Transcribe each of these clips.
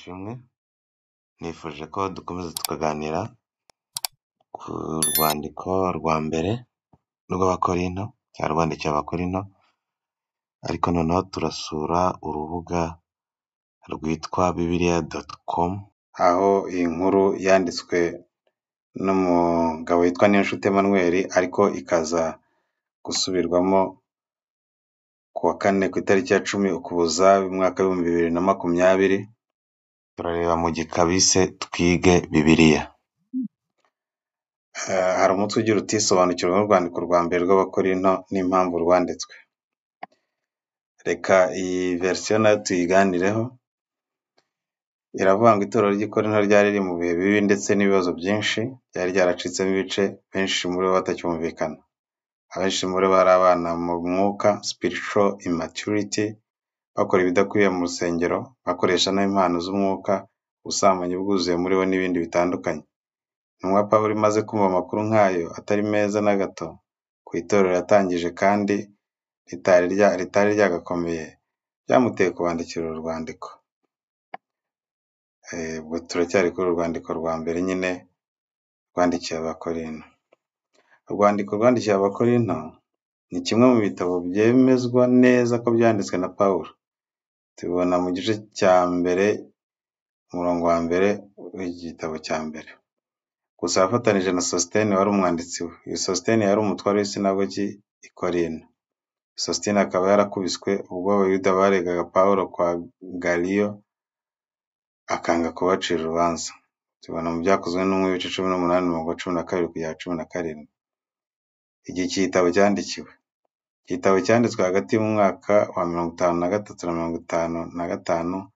Kimwe nifuje ko dukomeza tukaganira ku rwandiko rwa mbere rw'Abakorinto cyangwa rwandikiwe Abakorinto, ariko noneho turasura urubuga rwitwa bibiliya.com, aho iyi nkuru yanditswe n'umugabo witwa Niyonshuti Emmanuel, ariko ikaza gusubirwamo ku wa kane ku itariki ya 10 Ukuboza umwaka w'ibihumbi 2020. Turareba mu gika bise twige bibiliya. Hari umutwe ugira uti sobanukirwa n'urwandiko rwa mbere rw'Abakorinto n'impamvu rwanditswe. Reka iyi verisiyo nayo tuyiganireho. Iravuga ngo itorero ry'i Korinto ryari riri mu bihe bibi ndetse n'ibibazo byinshi, ryari ryaracitsemo ibice, benshi muri bo batacyumvikana. Abenshi muri bo bari abana mu mwuka, spiritual immaturity, bakora ibidakwiye mu rusengero, bakoresha n'impano z'umwuka, ubusambanyi bwuzuye muri bo n'ibindi bitandukanye. Intumwa Pawulo imaze kumva amakuru nk'ayo atari meza na gato ku itorero yatangije kandi ritari ryagakomeye, byamuteye kubandikira uru rwandiko. Ubwo turacyari kuri urwandiko rwa mbere nyine rwandikiye Abakorinto. Urwandiko rwandikiye Abakorinto ni kimwe mu bitabo byemezwa neza ko byanditswe na Pawulo. Tubibona mu gice cya mbere, umurongo wa mbere w'igitabo cya mbere. Gusa yafatanije na Sositene wari umwanditsi we. Uyu Sositene yari umutware w'isinagogi i Korinto. Sositene akaba yarakubiswe ubwo Abayuda baregaga Pawulo kwa Galiyo, akanga kubacira urubanza. Tubona mu Byakozwe n'Intumwa ibice 18 umurongo 12 kugera 17. Iki gitabo cyandikiwe. Igitabo cyanditswe hagati y'umwaka wa 53 na 55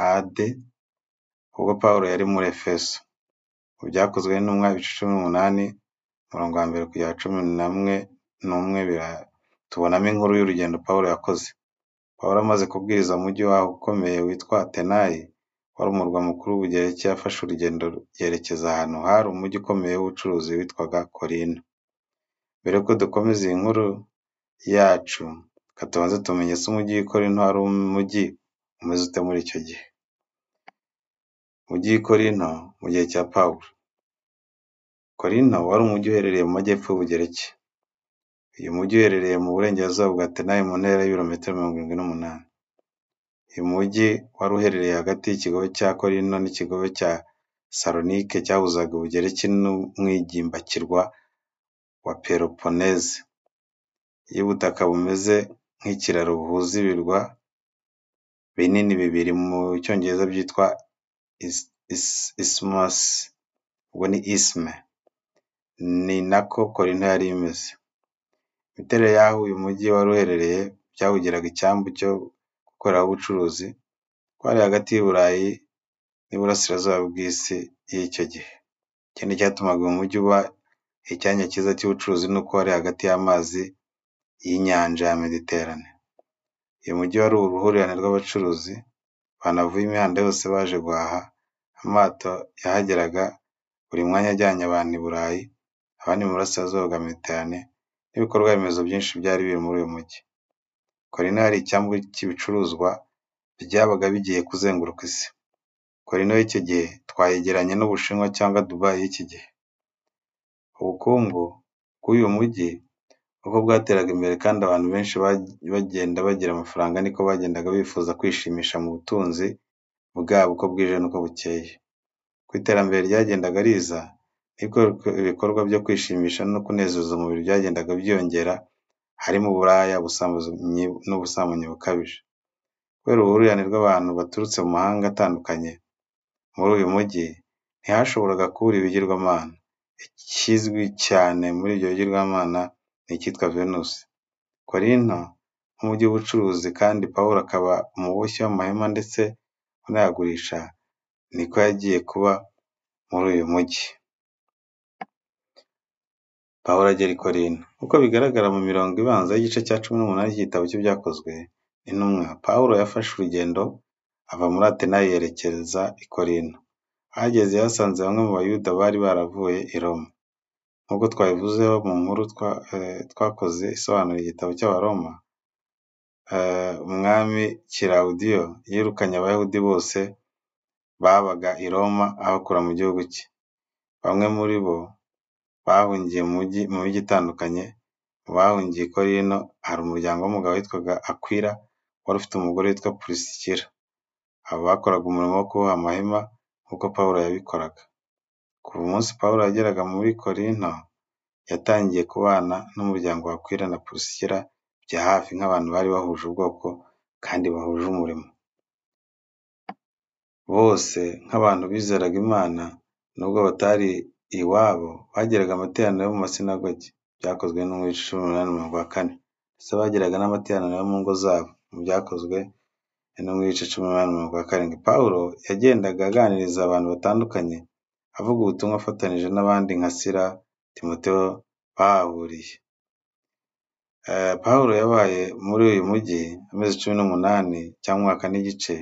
AD, ubwo Pawulo yari muri Efeso. Mu Byakozwe n'Intumwa ibice 18 umurongo wa mbere kugera 11 tubonamo inkuru y'urugendo Pawulo yakoze. Pawulo amaze kubwiriza mu mujyi waho ukomeye witwa Atenayi, wari umurwa mukuru w'Ubugereki, yafashe urugendo yerekeza ahantu hari umujyi ukomeye w'ubucuruzi witwaga Korinto. Mbere yuko dukomeza iyi nkuru yacu, katubanze tumenye se umujyi w'i Korinto ari umujyi umeze ute muri icyo gihe. Umujyi w'i Korinto mu gihe cya Pawulo. Korinto wari umujyi uherereye mu majyepfo y'Ubugereki. Uyu mujyi uherereye mu burengerazuba bwa Atenayi mu ntera y'ibirometero 78. Uyu mujyi wari uherereye hagati y'ikigobe cya Korinto n'ikigobe cya Salonike cyahuzaga Ubugereki n'umwigimbakirwa wa Peloponeze, iyo ubutaka bumeze nk'ikiraro buhuza ibirwa binini bibiri mu Cyongereza byitwa Isthmus, ubwo ni Isthme. Ni nako Korinto yari imeze. Imiterere y'aho uyu mujyi wari uherereye byawugiraga icyambu cyo gukoreraho ubucuruzi, kwari hagati y'Uburayi n'iburasirazuba bw'isi y'icyo gihe. Ikindi cyatumaga uyu mujyi uba icyanya cyiza cy'ubucuruzi nuko wari hagati y'amazi y'inyanja ya Mediterane. Uyu mujyi wari uruhurirane rw'abacuruzi banavuye imihanda yose baje guhaha. Amato yahageraga buri mwanya ajyanye abantu i Burayi, abandi mu burasirazuba bwa Mediterane, n'ibikorwa remezo byinshi byari biri muri uyu mujyi. Korinto yari icyambu cy'ibicuruzwa byabaga bigiye kuzenguruka isi. Korinto y'icyo gihe twayegeranye n'Ubushinwa cyangwa Dubai y'iki gihe. Ubukungu bw'uyu mujyi uko bwateraga imbere kandi abantu benshi bagenda bagira amafaranga, niko bagendaga bifuza kwishimisha mu butunzi bwabo uko bwije n'uko bukeye. Ku iterambere ryagendaga riza, niko ibikorwa byo kwishimisha no kunezeza umubiri byagendaga byiyongera, harimo uburaya, n'ubusambanyi bukabije. Kubera uruhurirane rw'abantu baturutse mu mahanga atandukanye muri uyu mujyi, ntihashoboraga kubura ibigirwamana. Ikizwi cyane muri ibyo bigirwamana ni icyitwa Venusi. Korinto nk'umujyi w'ubucuruzi kandi Pawulo akaba umuboshyi w'amahema ndetse unayagurisha, niko yagiye kuba muri uyu mujyi. Pawulo agera i Korinto. Uko bigaragara mu mirongo ibanza y'igice cya 18 cy'igitabo cy'Ibyakozwe n'Intumwa, Pawulo yafashe urugendo ava muri Atenayi yerekeza i Korinto. Ahageze yasanze bamwe mu Bayuda bari baravuye i Roma. Nk'uko twabivuzeho mu nkuru twakoze isobanura igitabo cy'Abaroma, umwami Kilawudiyo yirukanye Abayahudi bose babaga i Roma abakura mu gihugu cye. Bamwe muri bo bahungiye mu mijyi itandukanye. Mu bahungiye i Korinto hari umuryango w'umugabo witwaga Akwila wari ufite umugore witwa Pulisikila. Abo bakoraga umurimo wo kuboha amahema nk'uko Pawulo yabikoraga. Kuva umunsi Pawulo yageraga muri Korinto, yatangiye kubana n'umuryango wa Akwila na Pulisikila bya hafi nk'abantu bari bahuje ubwoko kandi bahuje umurimo. Bose nk'abantu bizeraga Imana, nubwo batari iwabo, bagiraga amateraniro yo mu masinagogi, byakozwe no mu bice 18:4, ndetse bagiraga n'amateraniro yo mu ngo zabo, mu byakozwe no mu bice 18:7. Pawulo yagendaga aganiriza abantu batandukanye, avuga ubutumwa afatanije n'abandi nka Sila, Timoteyo bahahuriye. Pawulo yabaye muri uyu mujyi amezi 18 cyangwa umwaka n'igice.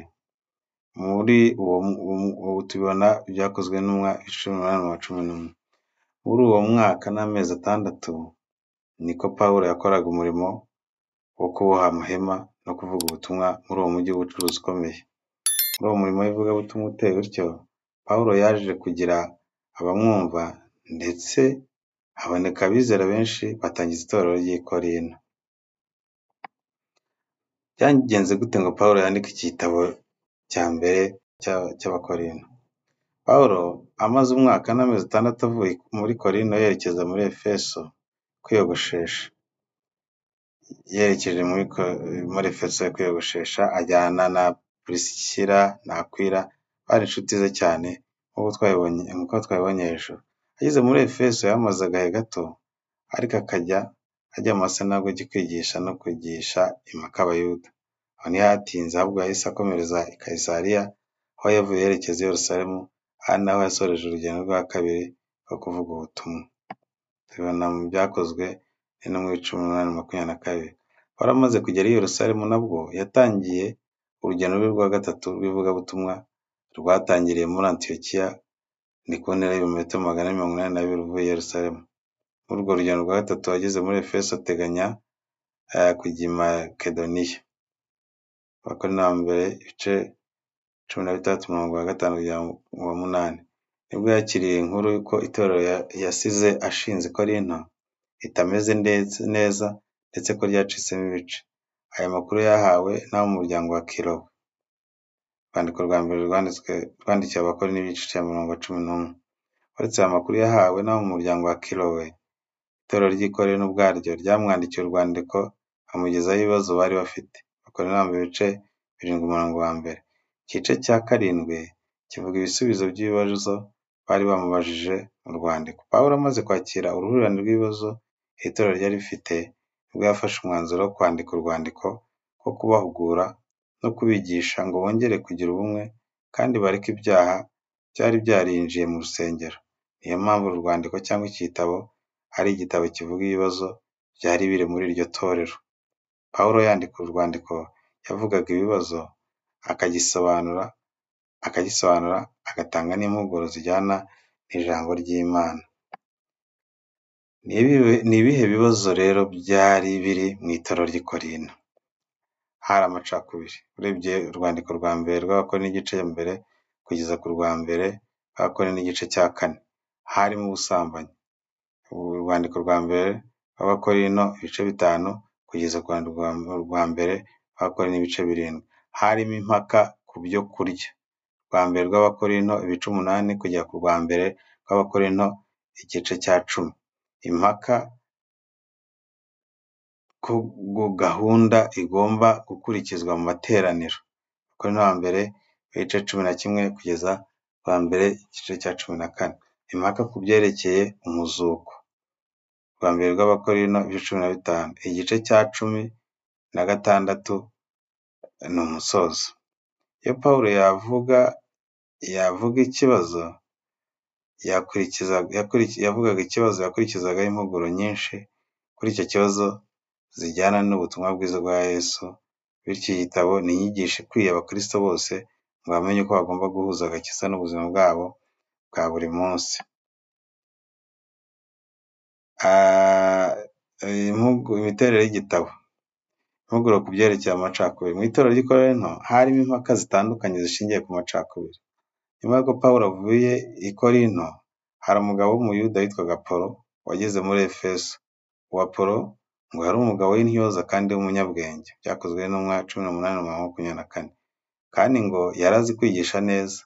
Muri uwo tubibona byakozwe n'umwa 18:11. Muri uwo mwaka n'amezi 6 niko Pawulo yakoraga umurimo wo kuboha amahema no kuvuga ubutumwa muri uwo mujyi w'ubucuruzi ukomeye. Muri uwo murimo w'ivugabutumwa uteye utyo, Pawulo yaje kugira abamwumva, ndetse haboneka abizera benshi batangiza itorero ry'i Korinto. Byagenze gute ngo Pawulo yandike igitabo cya mbere cy'Abakorinto? Pawulo amaze umwaka n'amezi 6 avuye muri Korinto yerekeza muri Efeso kwiyogoshesha. Yerekeje muri Efeso kwiyogoshesha, ajyana na Pulisikila na Akwila, bari inshuti ze cyane nk'uko twabibonye hejuru. Ageze muri Efeso yamaze agahe gato, ariko ajya mu masinagogi kwigisha no kugisha impaka Abayuda. Aho ntihatinze, ahubwo yahise akomereza i Kayisariya, aho yavuye yerekeza i Yerusalemu, aha naho yasoreje urugendo rwa kabiri rwo kuvuga ubutumwa. Tubibona mu byakozwe no mu 18:22. Wari amaze kugera i Yerusalemu, nabwo yatangiye urugendo rwe rwa gatatu rw'ivugabutumwa, rwatangiriye muri Antiyokiya, ni ku ntera y'ibirometero 482 uvuye i Yerusalemu. Muri urwo rugendo rwa gatatu wageze muri Efeso, ateganya kujya i Makedoniya. Abakorinto ba mbere ibice 16:5-8. Nibwo yakiriye inkuru y'uko itorero yasize ashinze i Korinto ritameze neza, ndetse ko ryacitsemo ibice. Aya makuru yahawe n'abo mu muryango wa Kilowe. Urwandiko rwa mbere rwandikiwe Abakorinto ibice 11. Uretse aya makuru yahawe n'abo mu muryango wa Kilowe, itorero ry'i Korinto ubwaryo ryamwandikiye urwandiko amugezaho ibibazo bari bafite. Abakorinto ba mbere ibice 7:1. Igice cya 7 kivuga ibisubizo by'ibibazo bari bamubajije mu rwandiko. Pawulo amaze kwakira uruhurirane rw'ibibazo iri torero ryari rifite, nibwo yafashe umwanzuro wo kwandika urwandiko rwo kubahugura no kubigisha ngo bongere kugira ubumwe kandi bareke ibyaha byari byarinjiye mu rusengero. Niyo mpamvu uru rwandiko cyangwa iki gitabo ari igitabo kivuga ibibazo byari biri muri iryo torero. Pawulo yandika uru rwandiko yavugaga ibibazo, akagisobanura, agatanga n'impuguro zijyana n'ijambo ry'Imana. Ni ibihe bibazo rero byari biri mu itorero ry'i Korinto? Hari amacakubiri. Urebye urwandiko rwa mbere rw'Abakorinto igice cya mbere kugeza ku rwa mbere rw'Abakorinto igice cya 4, harimo ubusambanyi. Urwandiko rwa mbere rw'Abakorinto ibice 5 kugeza ku rwa mbere rw'Abakorinto ibice 7, harimo impaka ku byo kurya. Rwa mbere rw'Abakorinto ibice 8 kugera ku rwa mbere rw'Abakorinto igice cya 10, impaka ku gahunda igomba gukurikizwa mu materaniro. Abakorinto ba mbere ibice 11 kugeza rwa mbere igice cya 14, impaka ku byerekeye umuzuko. Rwa mbere rw'Abakorinto ibice 15, igice cya 16 ni umusozo. Iyo Pawulo yavugaga ikibazo yakurikizagaho impuguro nyinshi kuri icyo kibazo zijyana n'ubutumwa bwiza bwa Yesu. Bityo iki gitabo ni inyigisho ikwiye abakristo bose ngo bamenye uko bagomba guhuza agakiza n'ubuzima bwabo bwa buri munsi. Imiterere y'igitabo. Impuguro ku byerekeye amacakubiri. Mu itorero ry'i Korinto harimo impaka zitandukanye zishingiye ku macakubiri. Nyuma y'uko Pawulo avuye i Korinto, hari umugabo w'umuyuda witwaga Apolo wageze muri Efeso. Uwo Apolo ngo yari umugabo w'intyoza kandi w'umunyabwenge. Byakozwe n'intumwa 18:24. Kandi ngo yari azi kwigisha neza.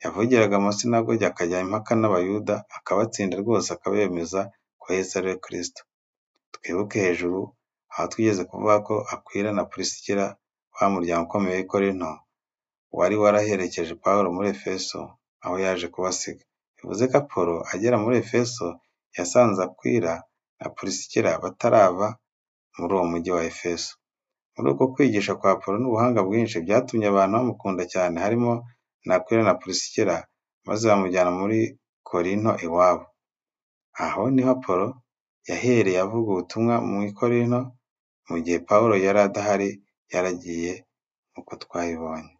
Yavugiraga amasinagogi akajya impaka n'abayuda, akabatsinda rwose akabemeza ko Yesu ari we Kristo. Twibuke hejuru aho twigeze kuvuga ko Akwila na Prisikila wa muryango ukomeye w'i Korinto wari waraherekeje Pawulo muri Efeso aho yaje kubasiga. Bivuze ko Apolo agera muri Efeso yasanze Akwila na Prisikila batarava muri uwo mujyi wa Efeso. Muri uko kwigisha kwa Apolo n'ubuhanga bwinshi byatumye abantu bamukunda cyane, harimo na Akwila na Prisikila, maze bamujyana muri Korinto iwabo. Aho niho Apolo yahereye avuga ubutumwa mu Korinto, mu gihe Pawulo yari adahari yaragiye nk'uko twabibonye.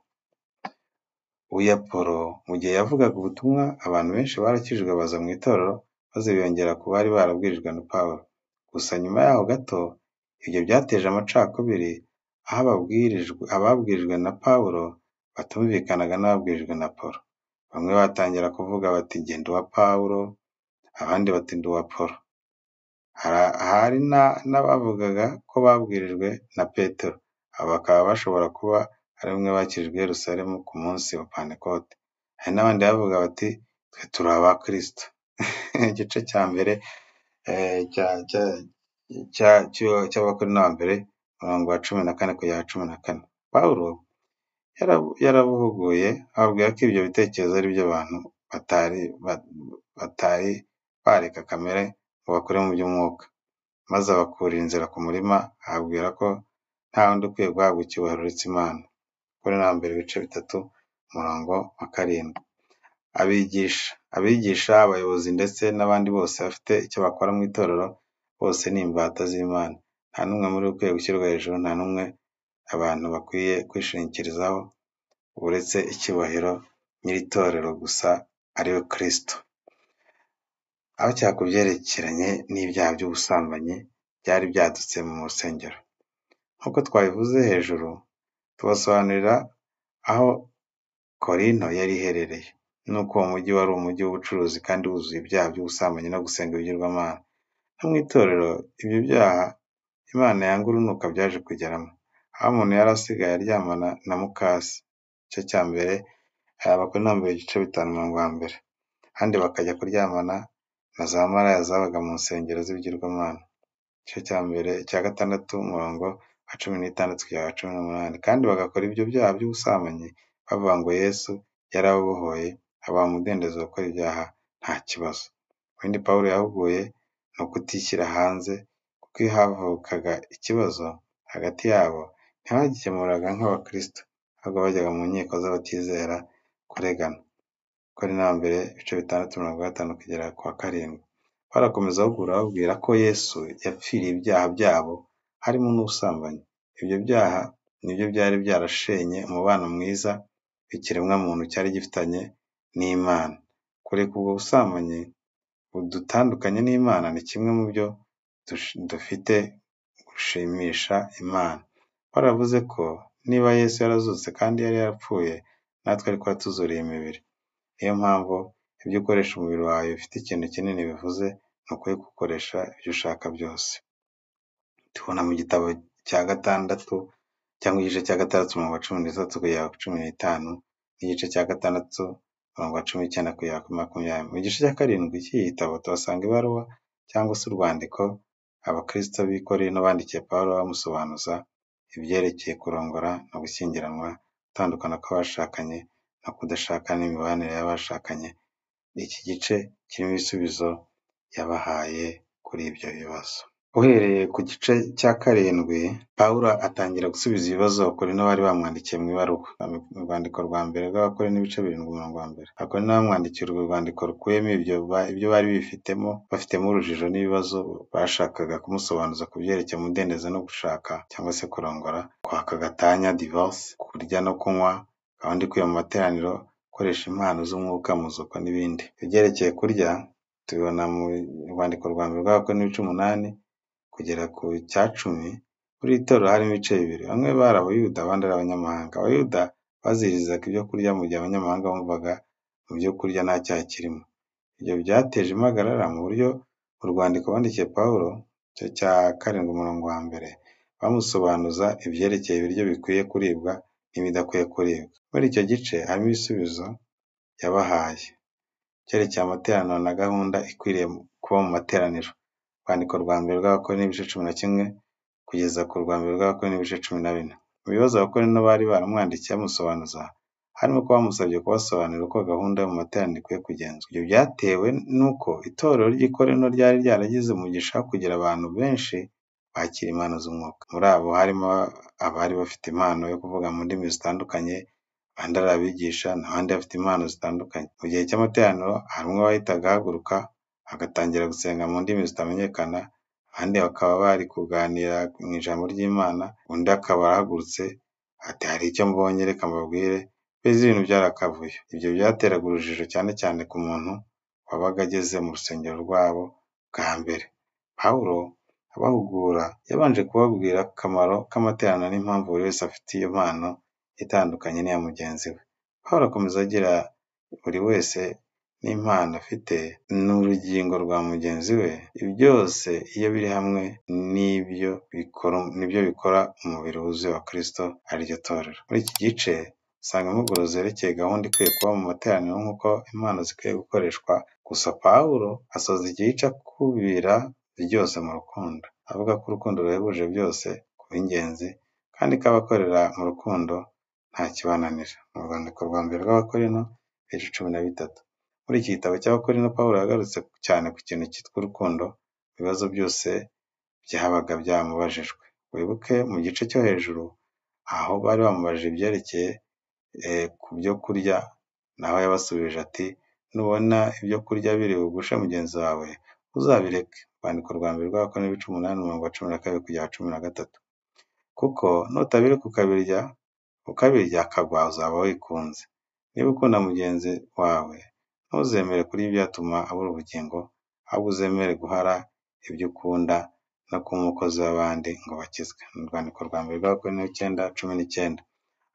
Uyu Apolo mu gihe yavugaga ubutumwa, abantu benshi barakijijwe baza mu itorero, maze biyongera ku bari barabwirijwe na Pawulo. Gusa nyuma yaho gato, ibyo byateje amacakubiri, aho ababwirijwe na Pawulo batumvikanaga n'ababwirijwe na Apolo. Bamwe batangira kuvuga bati jye ndi uwa Pawulo, abandi bati ndi uwa Apolo. Hari n'abavugaga ko babwirijwe na Petero. Abo bakaba bashobora kuba ari bamwe bakijijwe i Yerusalemu ku munsi wa Pantekote. Hari n'abandi bavuga bati twe turi aba Kristo. Igice cya mbere cy'Abakorinto ba mbere, umurongo wa 14 kugera 14. Pawulo yarabuhuguye ababwira ko ibyo bitekerezo ari byo abantu batari bareka kamere ngo bakore mu by'umwuka, maze abakurira inzira ku murima, ababwira ko nta wundi ukwiye guhabwa icyubahiro uretse Imana. Abakorinto ba mbere 3, umurongo wa 7. Abigisha, abayobozi ndetse n'abandi bose bafite icyo bakora mu itorero, bose ni imbata z'Imana. Nta n'umwe muri bo ukwiye gushyirwa hejuru, nta n'umwe abantu bakwiye kwishingikirizaho uretse icyubahiro nyir'itorero gusa, ari we Kristo. Aho cyaka byerekeranye n'ibyaha by'ubusambanyi byari byadutse mu rusengero. Nk'uko twabivuze hejuru, tubasobanurira aho Korinto yari iherereye, n'uko uwo mujyi wari umujyi w'ubucuruzi kandi wuzuye ibyaha by'ubusambanyi no gusenga ibigirwamana. No mu itorero, ibyo byaha Imana yanga urunuka byaje kugeramo, aho umuntu yari asigaye aryamana na mukase. Igice cya mbere, Abakorinto ba mbere 5:1. Kandi bakajya kuryamana na za maraya zabaga mu nsengero z'ibigirwamana. Igice cya mbere cya 6, umurongo wa 16 kugera 18. Kandi bagakora ibyo byaha by'ubusambanyi bavuga ngo Yesu yarababohoye, abaha umudendezo wo gukora ibyaha nta kibazo. Ibindi Pawulo yahuguye ni ukutishyira hanze, kuko iyo havukaga ikibazo hagati yabo ntibagikemuraga nk'Abakristo, ahubwo bajyaga mu nkiko z'abatizera kuregana. Abakorinto ba mbere 6:5 kugera ku wa 7. Barakomeza bahugura babwira ko Yesu yapfiriye ibyaha byabo, harimo n'ubusambanyi. Ibyo byaha nibyo byari byarashenye umubano mwiza ikiremwamuntu cyari gifitanye n'Imana. Kureka ubwo busambanyi budutandukanye n'Imana ni kimwe mu byo dufite gushimisha Imana. Baravuze ko niba Yesu yarazutse kandi yari yarapfuye, natwe ariko yatuzuriye imibiri. Niyo mpamvu ibyo ukoresha umubiri wawe bifite ikintu kinini bivuze, ni ukwiye gukoresha ibyo ushaka byose. Tubona mu gitabo cya 6 cyangwa igice cya 6 umurongo wa 13 kugera ku 15, n'igice cya 6 umurongo wa 19 kugera ku 20. Mu gice cya 7 cy'iki gitabo tuhasanga ibaruwa cyangwa se urwandiko Abakristo b'i Korinto bandikiye Pawulo bamusobanuza ibyerekeye kurongora no gushyingiranwa, gutandukana kw'abashakanye no kudashaka n'imibanire y'abashakanye. Iki gice kirimo ibisubizo yabahaye kuri ibyo bibazo. Uhereye ku gice cya 7, Pawulo atangira gusubiza ibibazo Abakorinto bari bamwandikiye mu ibaruwa. Mu rwandiko rwa mbere rw'Abakorinto 7 umurongo wa 1. Abakorinto bamwandikiye urwo rwandiko rukuyemo ibyo bari bafitemo urujijo n'ibibazo bashakaga kumusobanuza ku byerekeye umudendezo no gushaka cyangwa se kurongora, kwaka gatanya divorce, kurya no kunywa, gahunda ikwiye mu materaniro, gukoresha impano z'umwuka, muzuko n'ibindi. Ibyerekeye kurya tubibona mu rwandiko rwa mbere rw'Abakorinto 8 kugera ku cya 10. Muri iri torero harimo ibice bibiri, bamwe bari Abayuda abandi ari abanyamahanga. Abayuda bazirizaga ibyo kurya mu gihe abanyamahanga bumvaga mu byo kurya nta cyaha kirimo. Ibyo byateje impagarara mu buryo mu rwandiko bandikiye Pawulo, igice cya 7 umurongo wa mbere, bamusobanuza ibyerekeye ibiryo bikwiye kuribwa n'ibidakwiye kuribwa. Muri icyo gice harimo ibisubizo yabahaye cyerekeye amateraniro na gahunda ikwiriye kuba mu materaniro. Urwandiko rwa mbere rw'Abakorinto ibice 11 kugeza ku rwa mbere rw'Abakorinto ibice 14. Mu bibazo Abakorinto bari baramwandikiye bamusobanuza, harimo ko bamusabye kubasobanurira uko gahunda yo mu materaniro ikwiye kugenzwa. Ibyo byatewe n'uko itorero ry'i Korinto ryari ryaragize umugisha wo kugira abantu benshi bakira impano z'umwuka. Muri abo harimo abari bafite impano yo kuvuga mu ndimi zitandukanye, abandi ari abigisha, n'abandi bafite impano zitandukanye. Mu gihe cy'amateraniro hari umwe wahitaga ahaguruka agatangira gusenga mu ndimi zitamenyekana, abandi bakaba bari kuganira mu ijambo ry'Imana, undi akaba arahagurutse ati hari icyo mbonye reka mbabwire, mbese ibintu byarakavuyo. Ibyo byateraga urujijo cyane cyane ku muntu wabaga ageze mu rusengero rwabo bwa mbere. Pawulo abahugura yabanje kubabwira akamaro k'amateraniro n'impamvu buri wese afite iyo mpano itandukanye n'iya mugenzi we. Pawulo akomeza agira buri wese n'impano afite n'urugingo rwa mugenzi we, ibi byose iyo biri hamwe nibyo bikora umubiri wuzuye wa Kristo ariryo torero. Muri iki gice usanga impuguro zerekeye gahunda ikwiye kuba mu materaniro nk'uko impano zikwiye gukoreshwa. Gusa Pawulo asoza igice akubira byose mu rukundo, avuga ko urukundo ruhebuje byose kuba ingenzi kandi ko abakorera mu rukundo nta kibananira. Mu rwandiko rwa mbere rw'Abakorinto ibice 13. Muri iki gitabo cy'Abakorinto Pawulo yagarutse cyane ku kintu cyitwa urukundo mu bibazo byose byabaga byamubajijwe. Wibuke mu gice cyo hejuru aho bari bamubajije ibyerekeye ku byo kurya, naho yabasubije ati nubona ibyo kurya biri bugushe mugenzi wawe uzabireke. Urwandiko rwa mbere rw'Abakorinto ibice 8 umurongo wa 12 kugera 13. Kuko nutabireka ukabirya akagwa uzaba wikunze. Niba ukunda mugenzi wawe ntuzemere kurya ibyatuma abura ubugingo, ahubwo uzemere guhara ibyo ukunda no kuba umukozi w'abandi ngo bakizwe. Mu rwandiko rwa mbere rw'Abakorinto 9:19.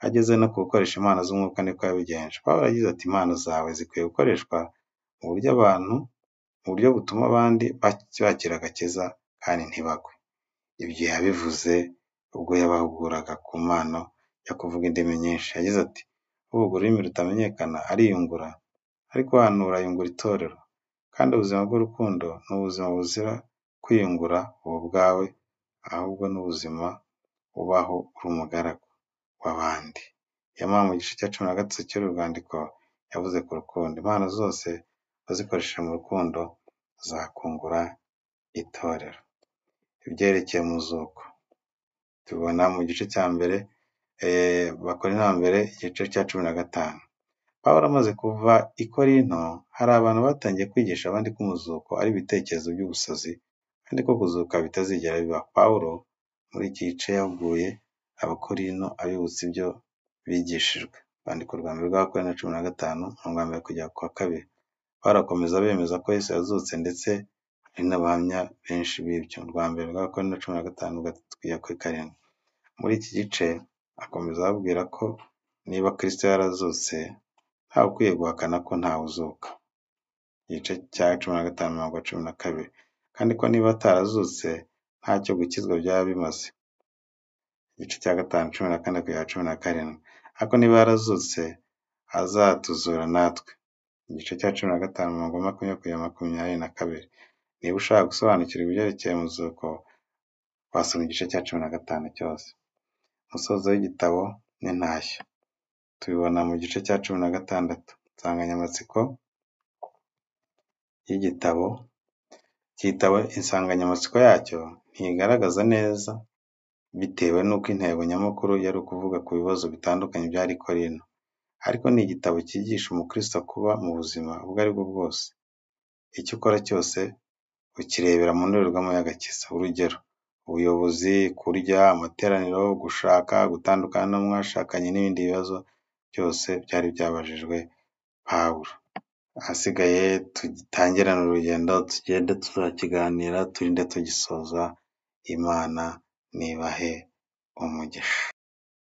Ageze no gukoresha impano z'umwuka niko yabigenje. Pawulo yagize ati impano zawe zikwiye gukoreshwa mu buryo butuma abandi bakira agakiza kandi ntibagwe. Ibyo yabivuze ubwo yabahuguraga ku mpano yo kuvuga indimi nyinshi. Yagize ati uvuga ururimi rutamenyekana ariyungura, ariko uhanura yungura itorero. Kandi ubuzima bw'urukundo ni ubuzima buzira kwiyungura ubu bwawe, ahubwo n'ubuzima ubaho uri umugaragu w'abandi. Yamara mu gice cya 13 cy'uru rwandiko yavuze ku rukundo. Impano zose bazikoresheje mu rukundo zakungura itorero. Ibyerekeye umuzuko tubona mu gice cya mbere Abakorinto ba mbere igice cya 15. Pawulo amaze kuva i Korinto hari abantu batangiye kwigisha abandi ko umuzuko ari ibitekerezo by'ubusazi kandi ko kuzuka bitazigera biba. Pawulo muri iki gice yahuguye Abakorinto abibutsa ibyo bigishijwe. Urwandiko rwa mbere rw'Abakorinto 15 umurongo wa mbere kugera ku wa 2. Barakomeza bemeza ko Yesu yazutse ndetse hari n'abahamya benshi b'ibyo. Urwa mbere rw'Abakorinto 15:3-7. Muri iki gice akomeza ababwira ko niba Kristo yarazutse ntawe ukwiye guhakana ko ntawe uzuka. Igice cya 15:12. Kandi ko niba atarazutse ntacyo gukizwa byaba bimaze. Igice cya 5:14-17. Ariko niba yarazutse azatuzura natwe. Igice cya 15:20-22. Niba ushaka gusobanukirwa ibyerekeye umuzuko wasoma igice cya 15 cyose. Umusozo w'igitabo n'intashyo tubibona mu gice cya 16. Insanganyamatsiko y'igitabo insanganyamatsiko yacyo ntigaragaza neza bitewe n'uko intego nyamukuru yari ukuvuga ku bibazo bitandukanye byari Korinto. Ariko ni igitabo cyigisha umukristo kuba mu buzima ubwo ari bwo bwose. Icyo ukora cyose ukirebera mu ndorerwamo y'agakiza. Urugero ubuyobozi, kurya, amateraniro, gushaka, gutandukana no mwashakanye n'ibindi bibazo byose byari byabajijwe Pawulo. Ahasigaye tugitangirana urugendo, tugende tuzakiganira turinde tugisoza. Imana nibahe umugisha.